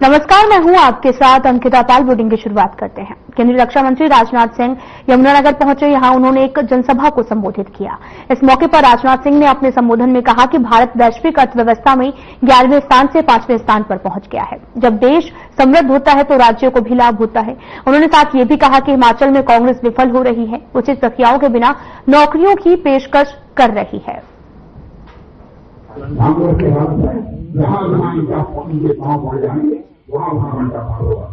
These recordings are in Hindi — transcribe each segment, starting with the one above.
नमस्कार, मैं हूं आपके साथ अंकिता पाल। बुलेटिन की शुरुआत करते हैं। केंद्रीय रक्षा मंत्री राजनाथ सिंह यमुनानगर पहुंचे। यहां उन्होंने एक जनसभा को संबोधित किया। इस मौके पर राजनाथ सिंह ने अपने संबोधन में कहा कि भारत वैश्विक अर्थव्यवस्था में 11वें स्थान से 5वें स्थान पर पहुंच गया है। जब देश समृद्ध होता है तो राज्यों को भी लाभ होता है। उन्होंने साथ ये भी कहा कि हिमाचल में कांग्रेस विफल हो रही है, उचित प्रक्रियाओं के बिना नौकरियों की पेशकश कर रही है। जहां इनका उनके पांव पड़ जाएंगे वहां घंटा पार होगा।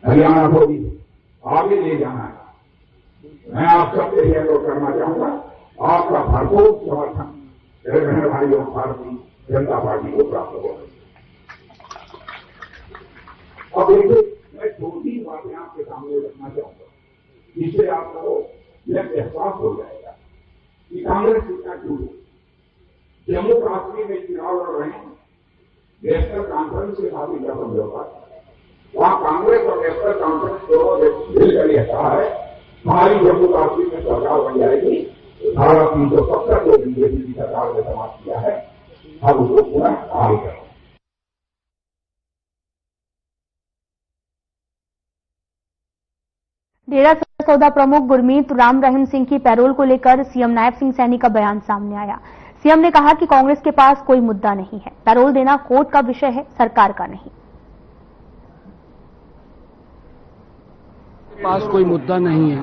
हरियाणा को भी आगे ले जाना है। मैं आप सबसे यह अनुरोध करना चाहूंगा, आपका भरपूर समर्थन मेरे बहन भाइयों भारतीय जनता पार्टी को प्राप्त होगा। अब देखिए, मैं 2-3 बातें आपके सामने रखना चाहूंगा, जिससे आपको यह एहसास हो जाएगा कि कांग्रेस कितना झूठ है। जम्मू कश्मीर में चुनाव लड़ रहे हैं, नेशनल कॉन्फ्रेंस के साथ इनका समझौता है। वहां कांग्रेस और नेशनल कॉन्फ्रेंस दोनों मिलकर यह कहा है हमारी जम्मू कश्मीर में सरकार बन जाएगी। धारा 370 को बीजेपी की सरकार ने समाप्त किया है, अब उसको पूरा हाल करें। डेरा सौदा प्रमुख गुरमीत राम रहीम सिंह की पैरोल को लेकर सीएम नायब सिंह सैनी का बयान सामने आया। सीएम ने कहा कि कांग्रेस के पास कोई मुद्दा नहीं है, पैरोल देना कोर्ट का विषय है, सरकार का नहीं। पास कोई मुद्दा नहीं है,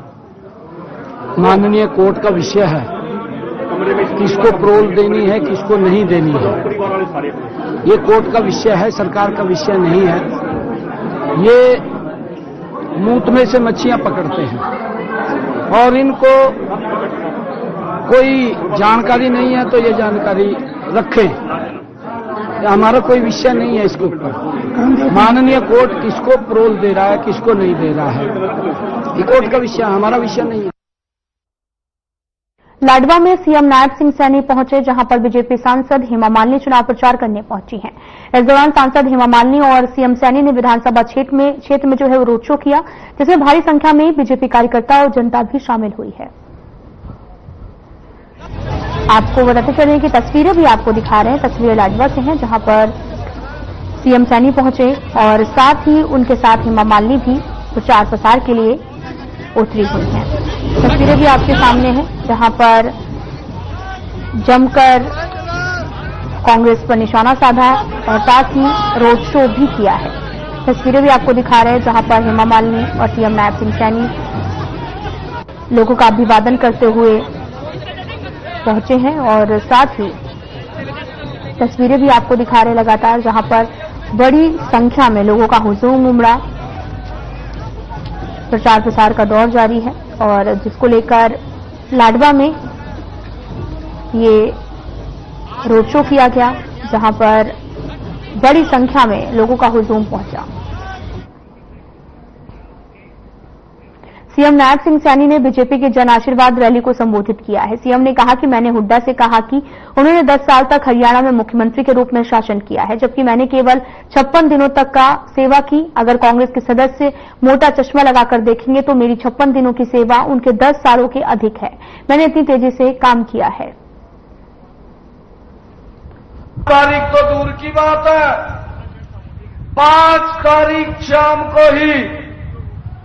माननीय कोर्ट का विषय है। किसको पैरोल देनी है, किसको नहीं देनी है, ये कोर्ट का विषय है, सरकार का विषय नहीं है। ये मूत में से मच्छियां पकड़ते हैं और इनको कोई जानकारी नहीं है तो ये जानकारी रखें। हमारा कोई विषय नहीं है इसके ऊपर। माननीय कोर्ट किसको पैरोल दे रहा है, किसको नहीं दे रहा है, ये कोर्ट का विषय, हमारा विषय नहीं है। लाडवा में सीएम नायब सिंह सैनी पहुंचे, जहां पर बीजेपी सांसद हेमा मालिनी चुनाव प्रचार करने पहुंची हैं। इस दौरान सांसद हेमा मालिनी और सीएम सैनी ने विधानसभा क्षेत्र में जो है वो रोड शो किया, जिसमें भारी संख्या में बीजेपी कार्यकर्ता और जनता भी शामिल हुई है। आपको बताते चलें कि तस्वीरें भी आपको दिखा रहे हैं। तस्वीरें लाडवा से हैं, जहां पर सीएम सैनी पहुंचे और साथ ही उनके साथ हेमा मालिनी भी प्रचार प्रसार के लिए उतरी हुई हैं। तस्वीरें भी आपके सामने हैं, जहां पर जमकर कांग्रेस पर निशाना साधा और साथ ही रोड शो भी किया है। तस्वीरें भी आपको दिखा रहे हैं, जहां पर हेमा मालिनी और सीएम नायब सिंह सैनी लोगों का अभिवादन करते हुए पहुंचे हैं और साथ ही तस्वीरें भी आपको दिखा रहे लगातार, जहां पर बड़ी संख्या में लोगों का हुजूम उमड़ा। प्रचार प्रसार का दौर जारी है और जिसको लेकर लाडवा में ये रोड शो किया गया, जहां पर बड़ी संख्या में लोगों का हुजूम पहुंचा। सीएम नायब सिंह सैनी ने बीजेपी की जन आशीर्वाद रैली को संबोधित किया है। सीएम ने कहा कि मैंने हुड्डा से कहा कि उन्होंने 10 साल तक हरियाणा में मुख्यमंत्री के रूप में शासन किया है, जबकि मैंने केवल 56 दिनों तक का सेवा की। अगर कांग्रेस के सदस्य मोटा चश्मा लगाकर देखेंगे तो मेरी 56 दिनों की सेवा उनके 10 सालों के अधिक है। मैंने इतनी तेजी से काम किया है। तारीख तो दूर की बात है, 5 तारीख शाम को ही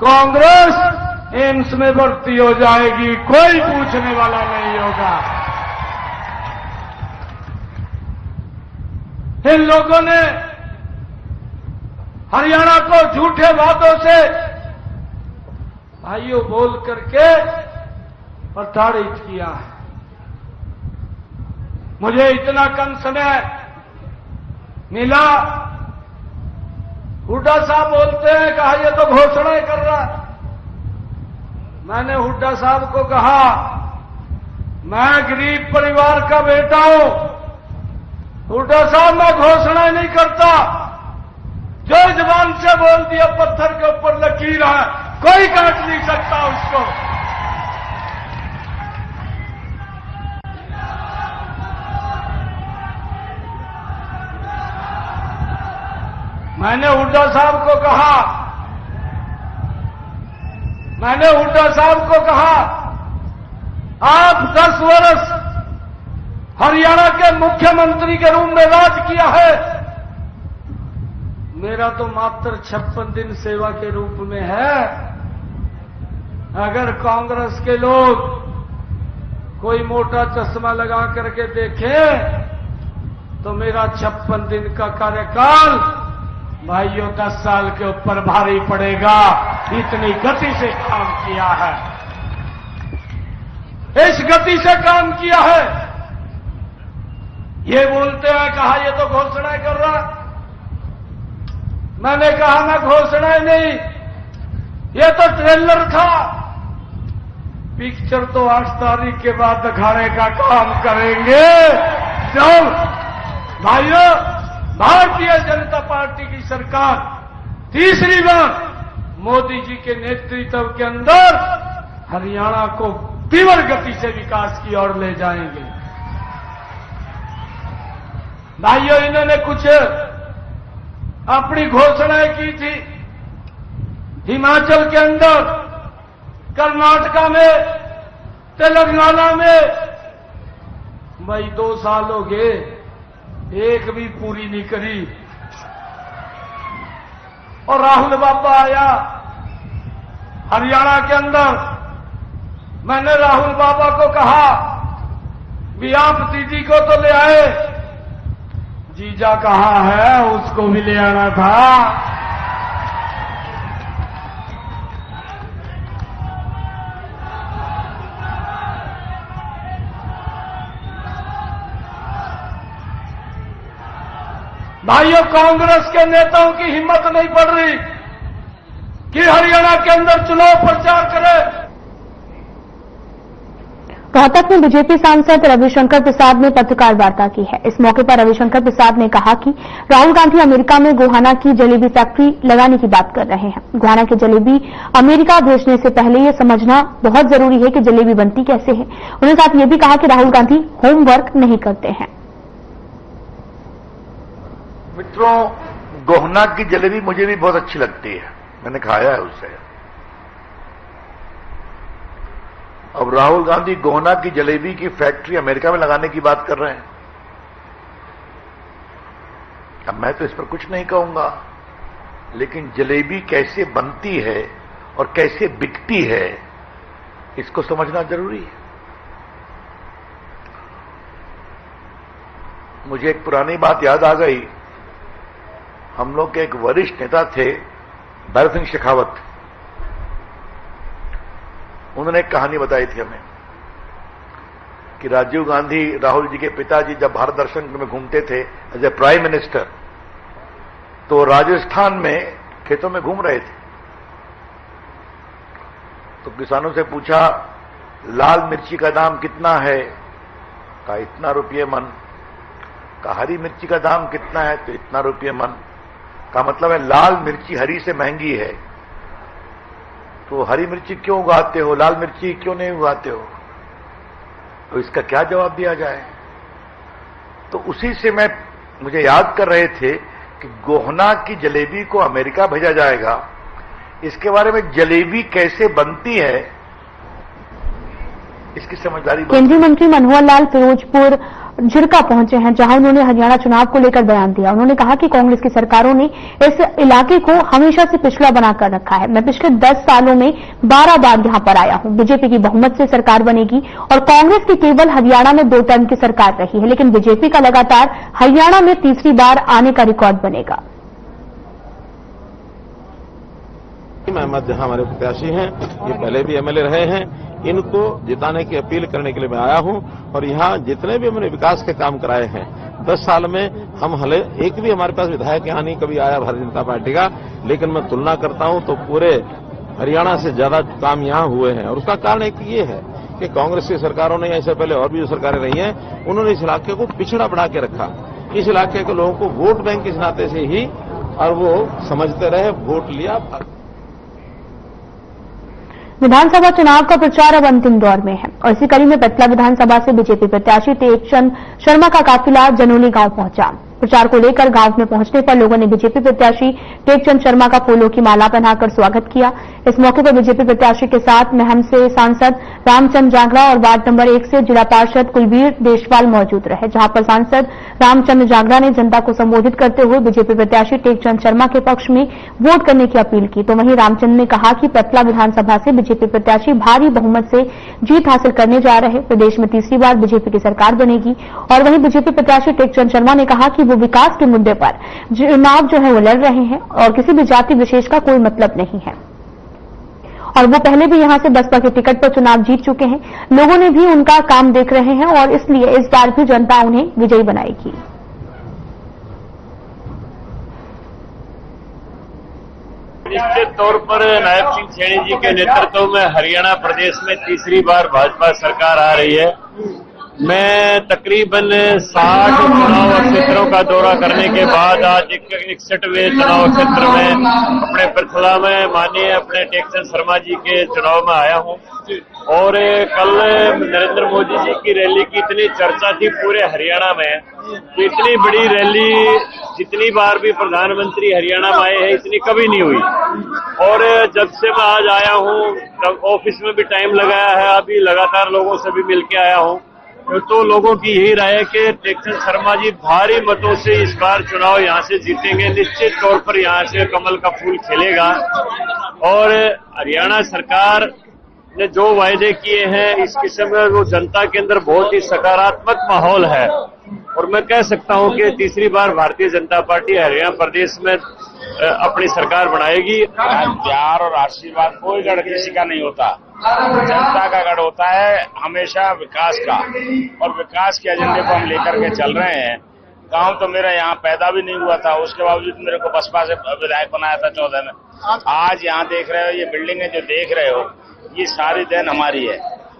कांग्रेस एम्स में भर्ती हो जाएगी, कोई पूछने वाला नहीं होगा। इन लोगों ने हरियाणा को झूठे वादों से भाइयों बोल करके प्रताड़ित किया है। मुझे इतना कम समय मिला, हुड्डा साहब बोलते हैं कहा ये तो घोषणाएं कर रहा है। मैंने हुड्डा साहब को कहा मैं गरीब परिवार का बेटा हूं, हुड्डा साहब मैं घोषणा नहीं करता, जो जबान से बोल दिया पत्थर के ऊपर लकीर है, कोई काट नहीं सकता उसको। मैंने हुड्डा साहब को कहा आप 10 वर्ष हरियाणा के मुख्यमंत्री के रूप में राज किया है, मेरा तो मात्र 56 दिन सेवा के रूप में है। अगर कांग्रेस के लोग कोई मोटा चश्मा लगा करके देखें तो मेरा 56 दिन का कार्यकाल भाइयों 10 साल के ऊपर भारी पड़ेगा। इतनी गति से काम किया है, इस गति से काम किया है। ये बोलते हैं कहा ये तो घोषणाएं कर रहा। मैंने कहा ना घोषणाएं नहीं, ये तो ट्रेलर था। पिक्चर तो 8 तारीख के बाद दिखाने का काम करेंगे। जब भाइयों भारतीय जनता पार्टी की सरकार तीसरी बार मोदी जी के नेतृत्व के अंदर हरियाणा को तीव्र गति से विकास की ओर ले जाएंगे। भाइयों इन्होंने कुछ अपनी घोषणाएं की थी हिमाचल के अंदर, कर्नाटका में, तेलंगाना में। भाई 2 साल हो गए, एक भी पूरी नहीं करी। और राहुल बाबा आया हरियाणा के अंदर, मैंने राहुल बाबा को कहा भी आप दीदी को तो ले आए, जीजा कहाँ है, उसको भी ले आना था। भाइयों कांग्रेस के नेताओं की हिम्मत नहीं पड़ रही कि हरियाणा के अंदर चुनाव प्रचार करे। रोहतक में बीजेपी सांसद रविशंकर प्रसाद ने पत्रकार वार्ता की है। इस मौके पर रविशंकर प्रसाद ने कहा कि राहुल गांधी अमेरिका में गोहाना की जलेबी फैक्ट्री लगाने की बात कर रहे हैं। गोहाना की जलेबी अमेरिका भेजने से पहले यह समझना बहुत जरूरी है कि जलेबी बनती कैसे है। उन्होंने साथ ये भी कहा कि राहुल गांधी होमवर्क नहीं करते हैं। मित्रों, गोहना की जलेबी मुझे भी बहुत अच्छी लगती है, मैंने खाया है उसे। अब राहुल गांधी गोहना की जलेबी की फैक्ट्री अमेरिका में लगाने की बात कर रहे हैं। अब मैं तो इस पर कुछ नहीं कहूंगा, लेकिन जलेबी कैसे बनती है और कैसे बिकती है इसको समझना जरूरी है। मुझे एक पुरानी बात याद आ गई। हम लोग के एक वरिष्ठ नेता थे भैरव सिंह शेखावत, उन्होंने एक कहानी बताई थी हमें कि राजीव गांधी राहुल जी के पिताजी जब भारत दर्शन में घूमते थे एज ए प्राइम मिनिस्टर, तो राजस्थान में खेतों में घूम रहे थे, तो किसानों से पूछा लाल मिर्ची का दाम कितना है, कहा इतना रुपये मन। कहा हरी मिर्ची का दाम कितना है, तो इतना रुपये मन। का मतलब है लाल मिर्ची हरी से महंगी है, तो हरी मिर्ची क्यों उगाते हो, लाल मिर्ची क्यों नहीं उगाते हो? तो इसका क्या जवाब दिया जाए? तो उसी से मुझे याद कर रहे थे कि गोहना की जलेबी को अमेरिका भेजा जाएगा। इसके बारे में जलेबी कैसे बनती है इसकी समझदारी। केंद्रीय मंत्री मनोहर लाल फिरोजपुर झिरका पहुंचे हैं, जहां उन्होंने हरियाणा चुनाव को लेकर बयान दिया। उन्होंने कहा कि कांग्रेस की सरकारों ने इस इलाके को हमेशा से पिछड़ा बनाकर रखा है। मैं पिछले 10 सालों में 12 बार यहां पर आया हूं। बीजेपी की बहुमत से सरकार बनेगी और कांग्रेस की केवल हरियाणा में 2 टर्म की सरकार रही है, लेकिन बीजेपी का लगातार हरियाणा में तीसरी बार आने का रिकॉर्ड बनेगा। अहमद जहां हमारे प्रत्याशी हैं, ये पहले भी एमएलए रहे हैं, इनको जिताने की अपील करने के लिए मैं आया हूं। और यहां जितने भी हमने विकास के काम कराए हैं 10 साल में, हम हले एक भी हमारे पास विधायक यहां नहीं कभी आया भारतीय जनता पार्टी का, लेकिन मैं तुलना करता हूं तो पूरे हरियाणा से ज्यादा काम यहां हुए हैं। और उसका कारण एक ये है कि कांग्रेस की सरकारों ने, ऐसे पहले और भी जो सरकारें रही हैं, उन्होंने इस इलाके को पिछड़ा बना के रखा। इस इलाके के लोगों को वोट बैंक के नाते से ही, और वो समझते रहे, वोट लिया। विधानसभा चुनाव का प्रचार अब अंतिम दौर में है और इसी कड़ी में पेटला विधानसभा से बीजेपी प्रत्याशी तेज चंद शर्मा का काफिला जनोली गांव पहुंचा। प्रचार को लेकर गांव में पहुंचने पर लोगों ने बीजेपी प्रत्याशी टेकचंद शर्मा का फूलों की माला पहनाकर स्वागत किया। इस मौके पर बीजेपी प्रत्याशी के साथ महम से सांसद रामचंद जांगड़ा और वार्ड नंबर 1 से जिला पार्षद कुलवीर देशवाल मौजूद रहे, जहां पर सांसद रामचंद जांगड़ा ने जनता को संबोधित करते हुए बीजेपी प्रत्याशी टेकचंद शर्मा के पक्ष में वोट करने की अपील की। तो वहीं रामचंद ने कहा कि पतला विधानसभा से बीजेपी प्रत्याशी भारी बहुमत से जीत हासिल करने जा रहे, प्रदेश में तीसरी बार बीजेपी की सरकार बनेगी। और वहीं बीजेपी प्रत्याशी टेकचंद शर्मा ने कहा कि वो विकास के मुद्दे पर चुनाव जो है वो लड़ रहे हैं और किसी भी जाति विशेष का कोई मतलब नहीं है, और वो पहले भी यहां से बसपा के टिकट पर चुनाव जीत चुके हैं। लोगों ने भी उनका काम देख रहे हैं और इसलिए इस बार भी जनता उन्हें विजयी बनाएगी। निश्चित तौर पर नायब सिंह सैनी जी के नेतृत्व में हरियाणा प्रदेश में तीसरी बार भाजपा सरकार आ रही है। मैं तकरीबन 60 चुनाव क्षेत्रों का दौरा करने के बाद आज 61वें चुनाव क्षेत्र में अपने पृथला में माननीय अपने टेकचंद शर्मा जी के चुनाव में आया हूं। और कल नरेंद्र मोदी जी की रैली की इतनी चर्चा थी पूरे हरियाणा में, तो इतनी बड़ी रैली जितनी बार भी प्रधानमंत्री हरियाणा में आए हैं इतनी कभी नहीं हुई। और जब से मैं आज आया हूं, तब ऑफिस में भी टाइम लगाया है, अभी लगातार लोगों से भी मिलके आया हूं, तो लोगों की यही राय है कि टेकचंद शर्मा जी भारी मतों से इस बार चुनाव यहां से जीतेंगे। निश्चित तौर पर यहां से कमल का फूल खिलेगा और हरियाणा सरकार ने जो वायदे किए हैं इस किस्म में वो जनता के अंदर बहुत ही सकारात्मक माहौल है। और मैं कह सकता हूं कि तीसरी बार भारतीय जनता पार्टी हरियाणा प्रदेश में अपनी सरकार बनाएगी। प्यार और आशीर्वाद कोई गढ़ किसी का नहीं होता, जनता का गढ़ होता है हमेशा विकास का, और विकास के एजेंडे को हम लेकर के चल रहे हैं। गांव तो मेरा यहाँ पैदा भी नहीं हुआ था, उसके बावजूद मेरे को बसपा से विधायक बनाया था 14 में। आज यहाँ देख रहे हो ये बिल्डिंगें जो देख रहे हो ये सारी देन हमारी है।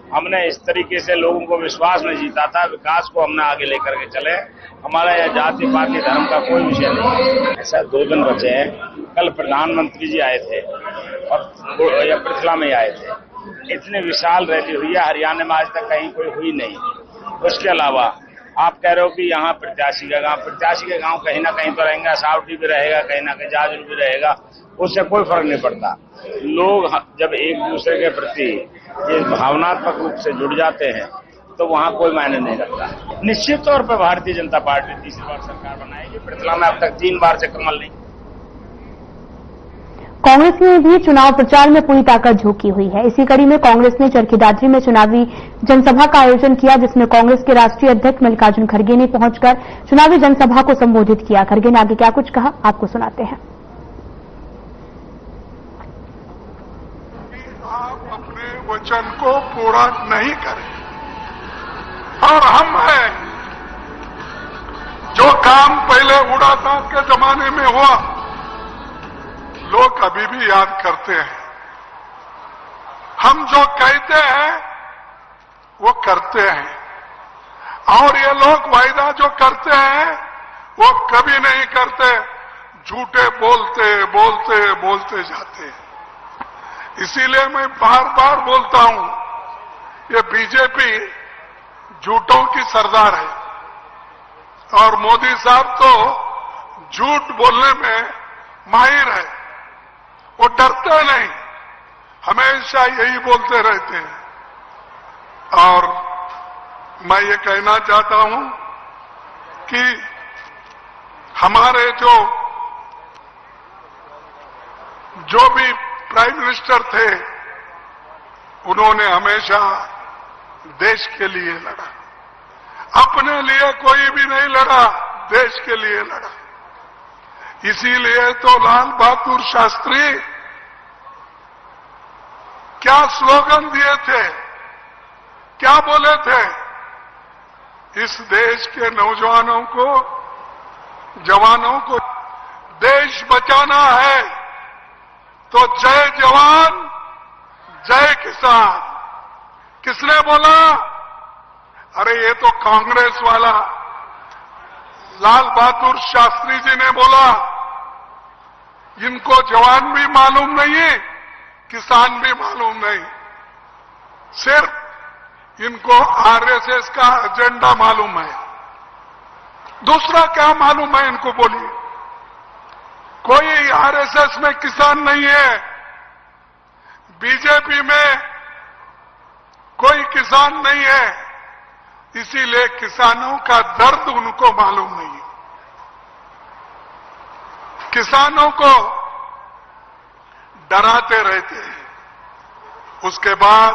हमने इस तरीके से लोगों को विश्वास में जीता था, विकास को हमने आगे लेकर के चले। हमारा यह जाति पाति धर्म का कोई विषय नहीं। ऐसा 2 दिन बचे हैं। कल प्रधानमंत्री जी आए थे और या पृथला में आए थे। इतनी विशाल रैली हुई है, हरियाणा में आज तक कहीं कोई हुई नहीं। उसके अलावा आप कह रहे हो कि यहाँ प्रत्याशी का गांव कहीं ना कहीं तो रहेगा, सावटी भी रहेगा, कहीं ना कहीं जाजरू भी रहेगा, उससे कोई फर्क नहीं पड़ता। लोग जब एक दूसरे के प्रति ये भावनात्मक रूप से जुड़ जाते हैं तो वहाँ कोई मायने नहीं रखता। निश्चित तौर पर भारतीय जनता पार्टी तीसरी बार सरकार बनाएगी। पृथला में अब तक 3 बार से कमल नहीं। कांग्रेस ने भी चुनाव प्रचार में पूरी ताकत झोंकी हुई है। इसी कड़ी में कांग्रेस ने चरखीदादरी में चुनावी जनसभा का आयोजन किया, जिसमें कांग्रेस के राष्ट्रीय अध्यक्ष मल्लिकार्जुन खड़गे ने पहुंचकर चुनावी जनसभा को संबोधित किया। खड़गे ने आगे क्या कुछ कहा, आपको सुनाते हैं। आप अपने वचन को पूरा नहीं करें, और हम हैं जो काम पहले उड़ाता के जमाने में हुआ लोग अभी भी याद करते हैं। हम जो कहते हैं वो करते हैं, और ये लोग वायदा जो करते हैं वो कभी नहीं करते, झूठे बोलते बोलते बोलते जाते हैं। इसीलिए मैं बार बार बोलता हूं, ये बीजेपी झूठों की सरदार है, और मोदी साहब तो झूठ बोलने में माहिर है। वो डरते नहीं, हमेशा यही बोलते रहते हैं। और मैं ये कहना चाहता हूं कि हमारे जो भी प्राइम मिनिस्टर थे उन्होंने हमेशा देश के लिए लड़ा, अपने लिए कोई भी नहीं लड़ा, देश के लिए लड़ा। इसीलिए तो लाल बहादुर शास्त्री क्या स्लोगन दिए थे, क्या बोले थे? इस देश के नौजवानों को, जवानों को देश बचाना है तो जय जवान जय किसान। किसने बोला? अरे ये तो कांग्रेस वाला लाल बहादुर शास्त्री जी ने बोला। इनको जवान भी मालूम नहीं, किसान भी मालूम नहीं, सिर्फ इनको आरएसएस का एजेंडा मालूम है। दूसरा क्या मालूम है इनको बोलिए? कोई आरएसएस में किसान नहीं है, बीजेपी में कोई किसान नहीं है, इसीलिए किसानों का दर्द उनको मालूम नहीं है। किसानों को डराते रहते हैं। उसके बाद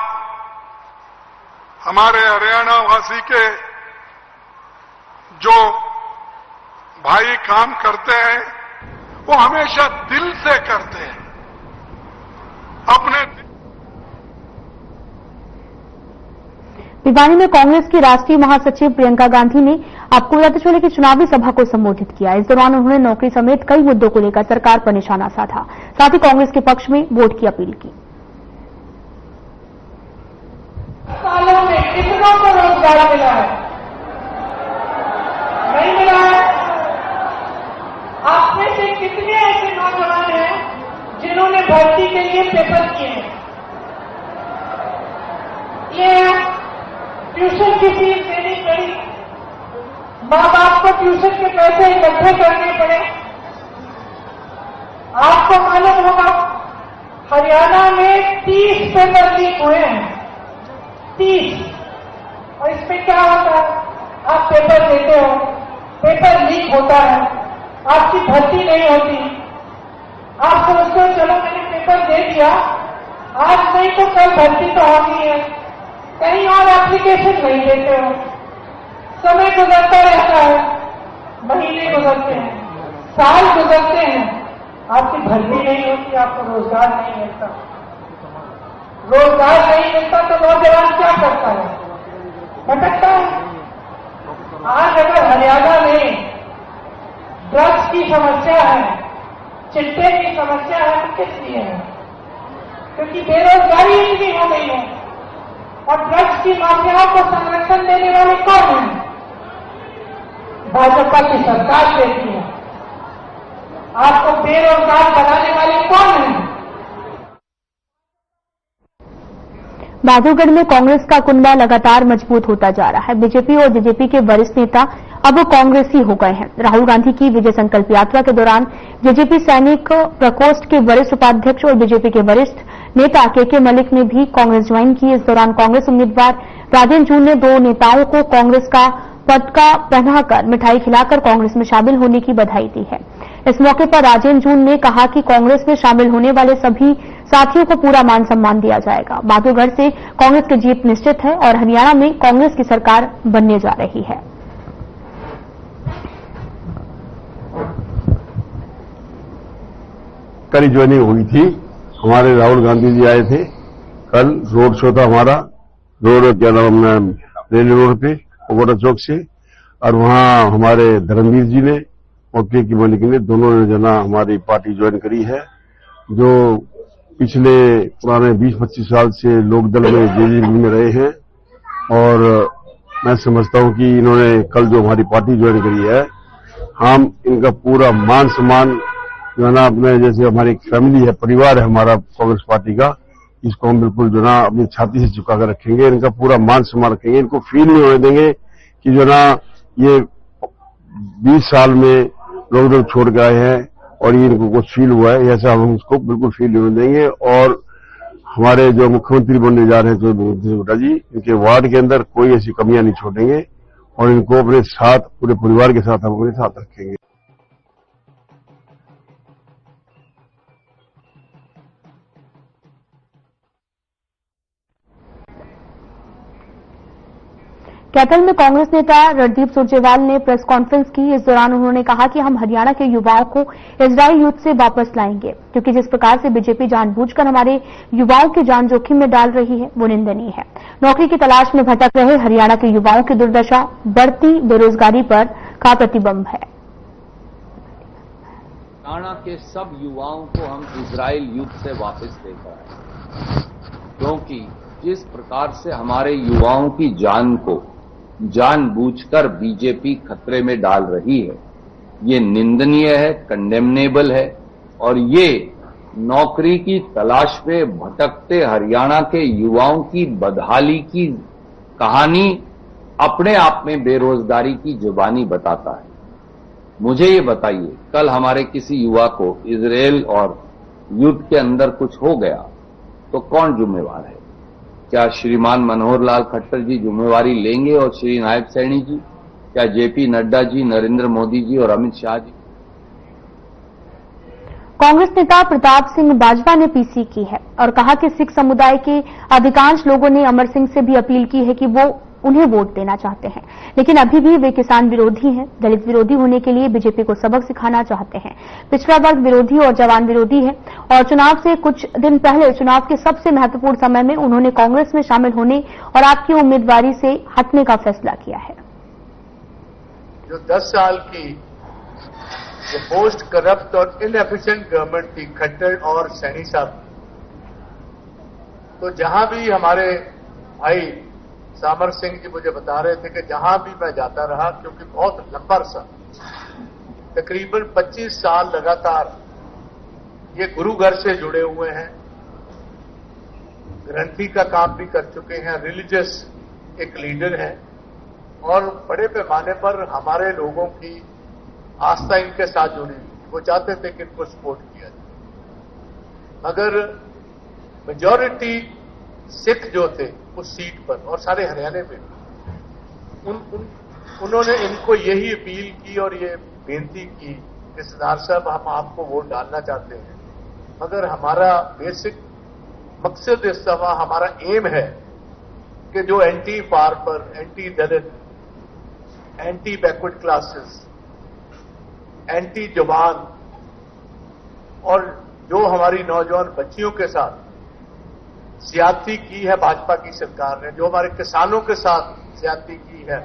हमारे हरियाणा वासी के जो भाई काम करते हैं वो हमेशा दिल से करते हैं, अपने। भिवानी में कांग्रेस की राष्ट्रीय महासचिव प्रियंका गांधी ने आपको बताते चले कि चुनावी सभा को संबोधित किया। इस दौरान उन्होंने नौकरी समेत कई मुद्दों को लेकर सरकार पर निशाना साधा, साथ ही कांग्रेस के पक्ष में वोट की अपील की। सालों में कितनों को रोजगार मिला है? नहीं मिला है। आप में से कितने ऐसे नौजवान हैं जिन्होंने भर्ती के लिए पेपर किए हैं? ये ट्यूशन की फीस देनी पड़ी, माँ बाप को ट्यूशन के पैसे इकट्ठे करने पड़े। आपको मालूम होगा हरियाणा में 30 पेपर लीक हुए हैं, 30। और इसमें क्या होता है? आप पेपर देते हो, पेपर लीक होता है, आपकी भर्ती नहीं होती। आप सोचते हो चलो मैंने पेपर दे दिया, आज नहीं तो कल भर्ती तो होनी है, कहीं और एप्लीकेशन नहीं देते हो। समय गुजरता रहता है, महीने गुजरते हैं, साल गुजरते हैं, आपकी भर्ती नहीं होती, आपको रोजगार नहीं मिलता। रोजगार नहीं मिलता तो नौजवान क्या करता है? भटकता है। आज अगर हरियाणा में ड्रग्स की समस्या है, चिट्टे की समस्या है, तो किस लिए है? क्योंकि बेरोजगारी इतनी हो गई है। और ड्रग्स की माफियाओं को संरक्षण देने वाले कौन हैं? भाजपा की सरकार देती है। आपको बेरोजगार बनाने वाले कौन हैं? बहादुरगढ़ में कांग्रेस का कुनबा लगातार मजबूत होता जा रहा है। बीजेपी और जेजेपी के वरिष्ठ नेता अब कांग्रेसी हो गए हैं। राहुल गांधी की विजय संकल्प यात्रा के दौरान जेजेपी सैनिक प्रकोष्ठ के वरिष्ठ उपाध्यक्ष और बीजेपी के वरिष्ठ नेता के मलिक ने भी कांग्रेस ज्वाइन की। इस दौरान कांग्रेस उम्मीदवार राजेंद्र जून ने दो नेताओं को कांग्रेस का पटका पहनाकर मिठाई खिलाकर कांग्रेस में शामिल होने की बधाई दी है। इस मौके पर राजेंद्र जून ने कहा कि कांग्रेस में शामिल होने वाले सभी साथियों को पूरा मान सम्मान दिया जाएगा। बहादुरगढ़ से कांग्रेस की जीत निश्चित है और हरियाणा में कांग्रेस की सरकार बनने जा रही है। कल ज्वाइनिंग हुई थी, हमारे राहुल गांधी जी आए थे। कल रोड शो था हमारा, रोड क्या नाम रेलवे रोड पे पगोड़ा चौक से, और वहां हमारे धर्मवीर जी ने और के मलिक ने, दोनों ने जना हमारी पार्टी ज्वाइन करी है। जो पिछले पुराने 20-25 साल से लोकदल में जेजेपी में रहे हैं, और मैं समझता हूं कि इन्होंने कल जो हमारी पार्टी ज्वाइन करी है, हम इनका पूरा मान सम्मान जो है ना, अपने जैसे हमारी एक फैमिली है, परिवार है हमारा कांग्रेस पार्टी का, इसको हम बिल्कुल जो ना अपनी छाती से झुका कर रखेंगे। इनका पूरा मान सम्मान रखेंगे। इनको फील नहीं होने देंगे कि जो ना ये 20 साल में लोग छोड़ के आए हैं और ये इनको कुछ फील हुआ है, ऐसा हम उसको बिल्कुल फील नहीं होने देंगे। और हमारे जो मुख्यमंत्री बनने जा रहे हैं चौधरी जी, इनके वार्ड के अंदर कोई ऐसी कमियां नहीं छोड़ेंगे और इनको अपने साथ, पूरे परिवार के साथ हम अपने साथ रखेंगे। कैथल में कांग्रेस नेता रणदीप सुरजेवाल ने प्रेस कॉन्फ्रेंस की। इस दौरान उन्होंने कहा कि हम हरियाणा के युवाओं को इजरायल युद्ध से वापस लाएंगे, क्योंकि जिस प्रकार से बीजेपी जानबूझकर हमारे युवाओं की जान जोखिम में डाल रही है वो निंदनीय है। नौकरी की तलाश में भटक रहे हरियाणा के युवाओं की दुर्दशा बढ़ती बेरोजगारी पर का प्रतिबिंब है। हरियाणा के सब युवाओं को हम इजरायल युद्ध से वापस लेकर आए, क्योंकि जिस प्रकार से हमारे युवाओं की जान को जानबूझकर बीजेपी खतरे में डाल रही है, ये निंदनीय है, कंडेमनेबल है। और ये नौकरी की तलाश में भटकते हरियाणा के युवाओं की बदहाली की कहानी अपने आप में बेरोजगारी की जुबानी बताता है। मुझे ये बताइए, कल हमारे किसी युवा को इजरायल और युद्ध के अंदर कुछ हो गया तो कौन जिम्मेवार है? क्या श्रीमान मनोहर लाल खट्टर जी जिम्मेवारी लेंगे और श्री नायब सैनी जी? क्या जेपी नड्डा जी, नरेंद्र मोदी जी और अमित शाह जी? कांग्रेस नेता प्रताप सिंह बाजवा ने पीसी की है और कहा कि सिख समुदाय के अधिकांश लोगों ने अमर सिंह से भी अपील की है कि वो उन्हें वोट देना चाहते हैं, लेकिन अभी भी वे किसान विरोधी हैं, दलित विरोधी होने के लिए बीजेपी को सबक सिखाना चाहते हैं, पिछड़ा वर्ग विरोधी और जवान विरोधी है। और चुनाव से कुछ दिन पहले चुनाव के सबसे महत्वपूर्ण समय में उन्होंने कांग्रेस में शामिल होने और आपकी उम्मीदवारी से हटने का फैसला किया है। जो 10 साल की मोस्ट करप्ट और इनएफिशिएंट गवर्नमेंट थी खट्टर और सैनी साहब, तो जहां भी हमारे भाई सामर सिंह जी मुझे बता रहे थे कि जहां भी मैं जाता रहा, क्योंकि बहुत लंबा अरसा तकरीबन 25 साल लगातार ये गुरु घर से जुड़े हुए हैं, ग्रंथी का काम भी कर चुके हैं, रिलीजियस एक लीडर हैं और बड़े पैमाने पर हमारे लोगों की आस्था इनके साथ जुड़ी हुई। वो चाहते थे कि इनको सपोर्ट किया जाए, मगर मेजॉरिटी सिख जो थे उस सीट पर और सारे हरियाणा में उन्होंने इनको यही अपील की और ये बेनती की कि सरदार साहब हम आपको वोट डालना चाहते हैं, मगर हमारा बेसिक मकसद इस दफा हमारा एम है कि जो एंटी फार्मर, एंटी दलित, एंटी बैकवर्ड क्लासेस, एंटी जवान और जो हमारी नौजवान बच्चियों के साथ ज्यादती की है भाजपा की सरकार ने, जो हमारे किसानों के साथ ज्यादती की है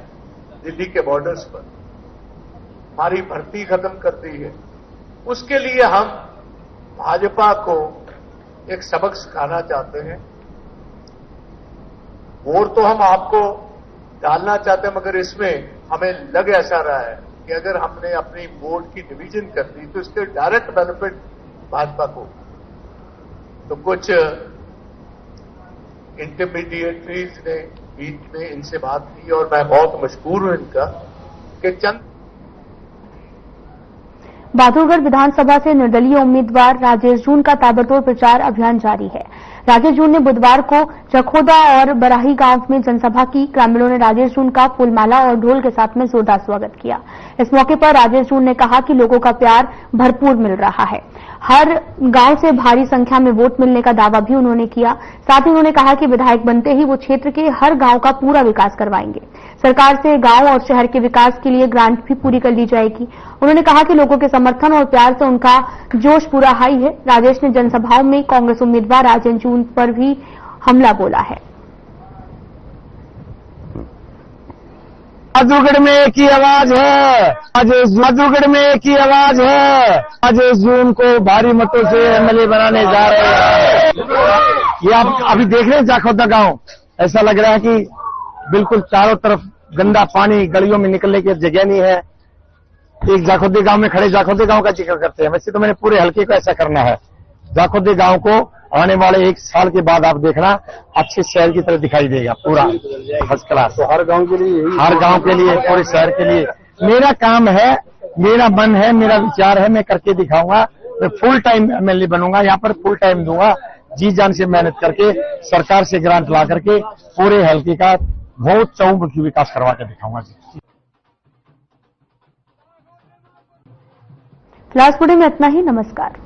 दिल्ली के बॉर्डर्स पर, हमारी भर्ती खत्म कर दी है, उसके लिए हम भाजपा को एक सबक सिखाना चाहते हैं। वोट तो हम आपको डालना चाहते हैं, मगर इसमें हमें लग ऐसा रहा है कि अगर हमने अपनी वोट की डिवीजन कर दी तो इसके डायरेक्ट बेनिफिट भाजपा को, तो कुछ इंटरमीडिएटरीज ने बीच में इनसे बात की और मैं बहुत मशहूर हूं इनका कि चंद बहादुरगढ़ विधानसभा से निर्दलीय उम्मीदवार राजेश जून का ताबड़तोड़ प्रचार अभियान जारी है। राजेश जून ने बुधवार को जखोदा और बराही गांव में जनसभा की। ग्रामीणों ने राजेश जून का फूलमाला और ढोल के साथ में जोरदार स्वागत किया। इस मौके पर राजेश जून ने कहा कि लोगों का प्यार भरपूर मिल रहा है। हर गांव से भारी संख्या में वोट मिलने का दावा भी उन्होंने किया। साथ ही उन्होंने कहा कि विधायक बनते ही वो क्षेत्र के हर गांव का पूरा विकास करवाएंगे। सरकार से गांव और शहर के विकास के लिए ग्रांट भी पूरी कर ली जाएगी। उन्होंने कहा कि लोगों के समर्थन और प्यार से उनका जोश पूरा हाई है। राजेश ने जनसभाओं में कांग्रेस उम्मीदवार राजेश जून पर भी हमला बोला है। बहादुरगढ़ में एक ही आवाज है, बहादुरगढ़ में एक ही आवाज है, राजेश जून को भारी मतों से एमएलए बनाने जा रहे हैं। ये आप अभी देख रहे हैं जाखोदा गांव, ऐसा लग रहा है कि बिल्कुल चारों तरफ गंदा पानी, गलियों में निकलने की जगह नहीं है। एक जाखोदे गांव में खड़े जाखोदे गांव का जिक्र करते हैं, वैसे तो मैंने पूरे हल्के को ऐसा करना है। जाखोदे गांव को आने वाले 1 साल के बाद आप देखना अच्छे शहर की तरह दिखाई देगा, पूरा फर्स्ट क्लास। तो हर गांव के लिए, पूरे शहर के लिए मेरा काम है, मेरा मन है, मेरा विचार है, मैं करके दिखाऊंगा। मैं फुल टाइम एमएलए बनूंगा, यहाँ पर फुल टाइम दूंगा, जी जान से मेहनत करके सरकार से ग्रांट ला करके पूरे हल्के का बहुत चौमुखी विकास करवा के दिखाऊंगा। फिलहाल में इतना ही। नमस्कार।